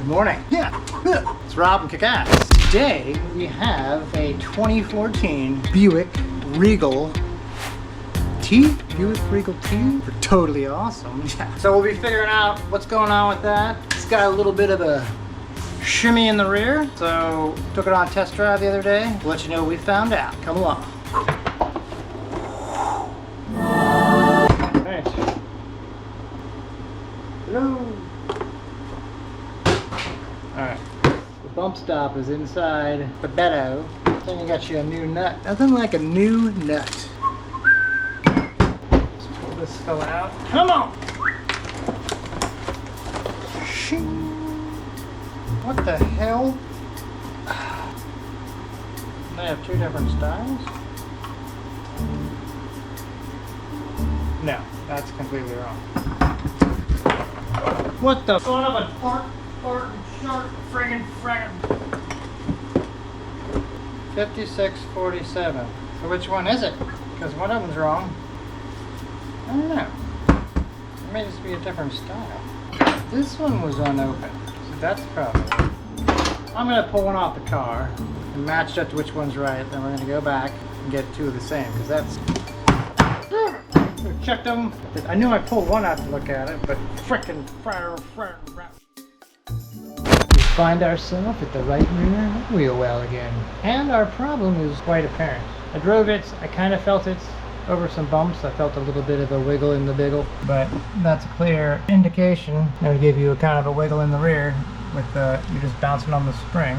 Good morning. Yeah, it's Rob and Kickass. Today we have a 2014 Buick Regal T. Buick Regal T. They're totally awesome. Yeah. So we'll be figuring out what's going on with that. It's got a little bit of a shimmy in the rear. So took it on test drive the other day. We'll let you know what we found out. Come along. Alright. Hello. Alright. The bump stop is inside the bedo. Then you got you a new nut. Nothing like a new nut. Let's pull this fella out. Come on! Shing. What the hell? They have two different styles? No, that's completely wrong. What the son of a fart, shark, friggin' fragment. 5647. So which one is it? Because one of them's wrong. I don't know. It may just be a different style. This one was unopened. So that's probably it. I'm going to pull one off the car and match up to which one's right. Then we're going to go back and get two of the same. Because that's... Checked them. I knew I pulled one out to look at it, but frickin' we find ourselves at the right rear wheel well again. And our problem is quite apparent. I drove it, I kind of felt it over some bumps. I felt a little bit of a wiggle in the biggle, but that's a clear indication. That would give you a kind of a wiggle in the rear with you're just bouncing on the spring.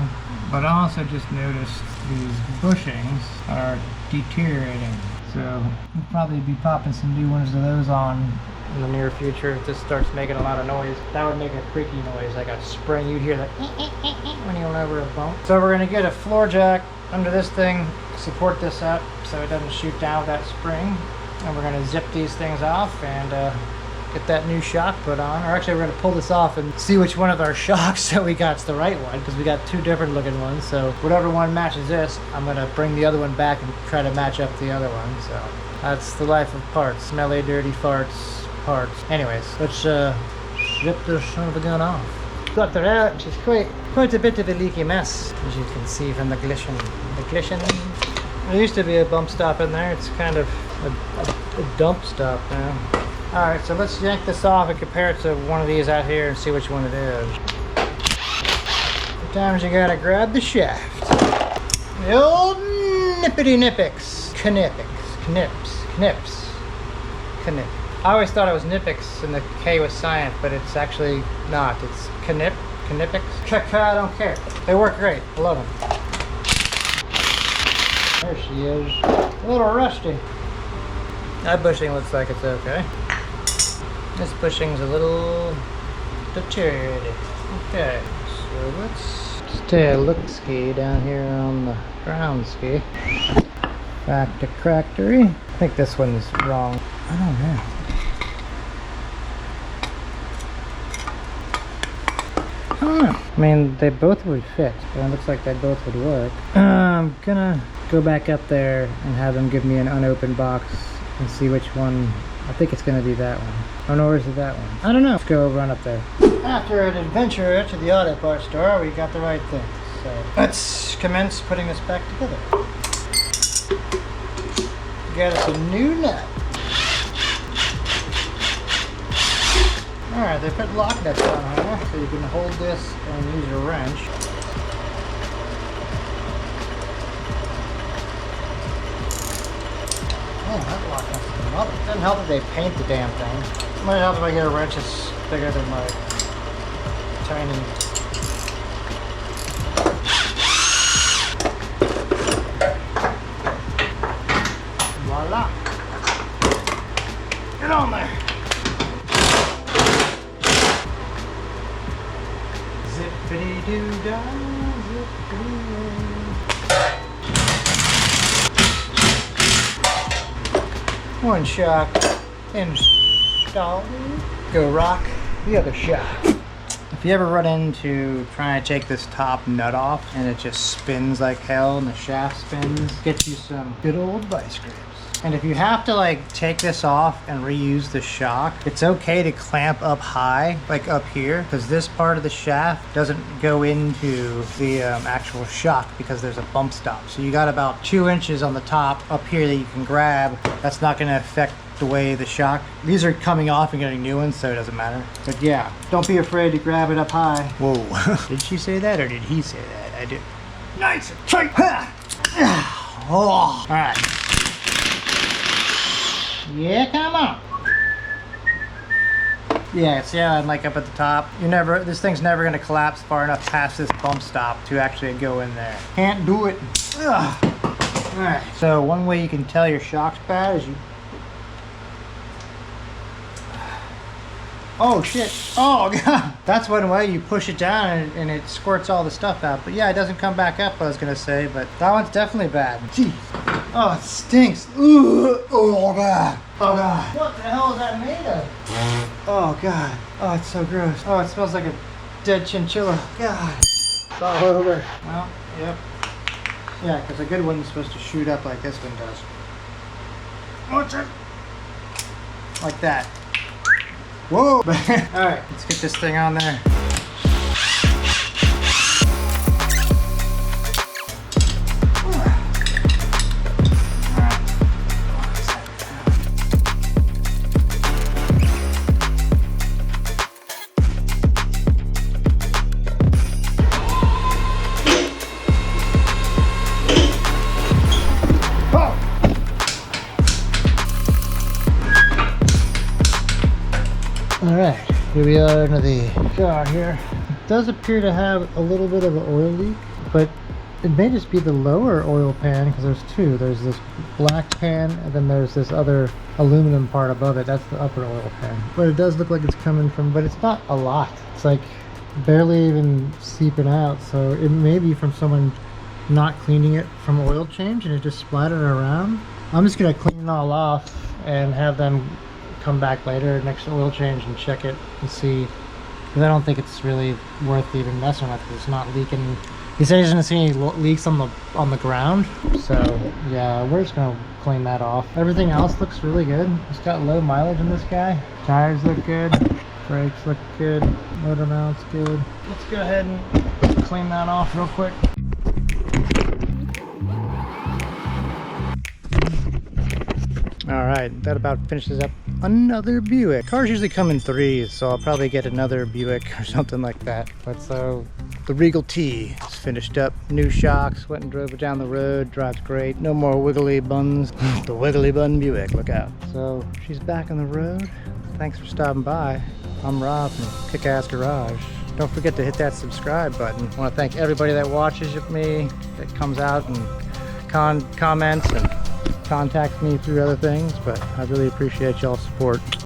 But I also just noticed these bushings are deteriorating. So we'll probably be popping some new ones of those on in the near future if this starts making a lot of noise. That would make a creaky noise, like a spring. You'd hear that when you went over a bump. So we're gonna get a floor jack under this thing, support this up so it doesn't shoot down with that spring. And we're gonna zip these things off and get that new shock put on. Or actually we're gonna pull this off and see which one of our shocks that we got's the right one, because we got two different looking ones. So whatever one matches this, I'm gonna bring the other one back and try to match up the other one. So that's the life of parts. Smelly, dirty farts, parts. Anyways, let's zip this son of a gun off. Got her out. She's quite a bit of a leaky mess, as you can see from the glisten. There used to be a bump stop in there. It's kind of a dump stop now. Alright, so let's yank this off and compare it to one of these out here and see which one it is. Sometimes you gotta grab the shaft. The old nippity nippix. Knips. I always thought it was Nipix and the K was silent, but it's actually not. It's Knippix. I don't care. They work great. I love them. There she is. A little rusty. That bushing looks like it's okay. This bushing's a little deteriorated. Okay, so let's take a look-ski down here on the ground ski. Back to Crackery. I think this one's wrong. I don't know. I mean, they both would fit. It looks like they both would work. I'm gonna go back up there and have them give me an unopened box and see which one. I think it's gonna be that one. Oh no, or is it that one? I don't know. Let's go run up there. After an adventure to the auto parts store, we got the right thing. So let's commence putting this back together. Got us a new nut. Alright, they put lock nuts on here, so you can hold this and use a wrench. Oh, that lock nuts is the mother. It doesn't help if they paint the damn thing. It might help if I get a wrench that's bigger than my tiny... Voila! Get on there! Zippity-doo-dah, zippity-doo. One shock installed. Go rock the other shock. If you ever run into trying to take this top nut off and it just spins like hell and the shaft spins, get you some good old vice grips. And if you have to like take this off and reuse the shock, it's okay to clamp up high, like up here, because this part of the shaft doesn't go into the actual shock because there's a bump stop. So you got about 2 inches on the top up here that you can grab. That's not going to affect the way the shock. These are coming off and getting new ones, so it doesn't matter. But yeah, don't be afraid to grab it up high. Whoa. Did she say that or did he say that? I did. Nice and tight. Oh. All right. Yeah, come on. Yeah, see how I'm like up at the top? This thing's never gonna collapse far enough past this bump stop to actually go in there. Can't do it. Ugh. All right, so one way you can tell your shock's bad is you... Oh shit, oh god. That's one way you push it down and it squirts all the stuff out. But yeah, it doesn't come back up, I was gonna say, but that one's definitely bad. Jeez. Oh, it stinks. Ooh. Oh god. Oh god. What the hell is that made of? Oh god. Oh, it's so gross. Oh, it smells like a dead chinchilla. God. It's all over. Well, yep. Yeah, because a good one's supposed to shoot up like this one does. Watch it. Like that. Whoa! Alright, let's get this thing on there. Alright, here we are into the car here. It does appear to have a little bit of an oil leak, but it may just be the lower oil pan because there's two. There's this black pan and then there's this other aluminum part above it. That's the upper oil pan. But it does look like it's coming from, but it's not a lot. It's like barely even seeping out, so it may be from someone not cleaning it from oil change and it just splattered around. I'm just going to clean it all off and have them come back later next oil change and check it and see, because I don't think it's really worth even messing with because it's not leaking. He said he doesn't see any leaks on the ground, so yeah, we're just gonna clean that off. Everything else looks really good. It's got low mileage in this guy. Tires look good, brakes look good, motor mount's good. Let's go ahead and clean that off real quick. Alright, that about finishes up another Buick. Cars usually come in threes, so I'll probably get another Buick or something like that. But so, the Regal T is finished up. New shocks, went and drove it down the road, drives great. No more wiggly buns. The wiggly bun Buick, look out. So, she's back on the road. Thanks for stopping by. I'm Rob from Kickass Garage. Don't forget to hit that subscribe button. I want to thank everybody that watches me, that comes out and comments and contacts me through other things, but I really appreciate y'all's support.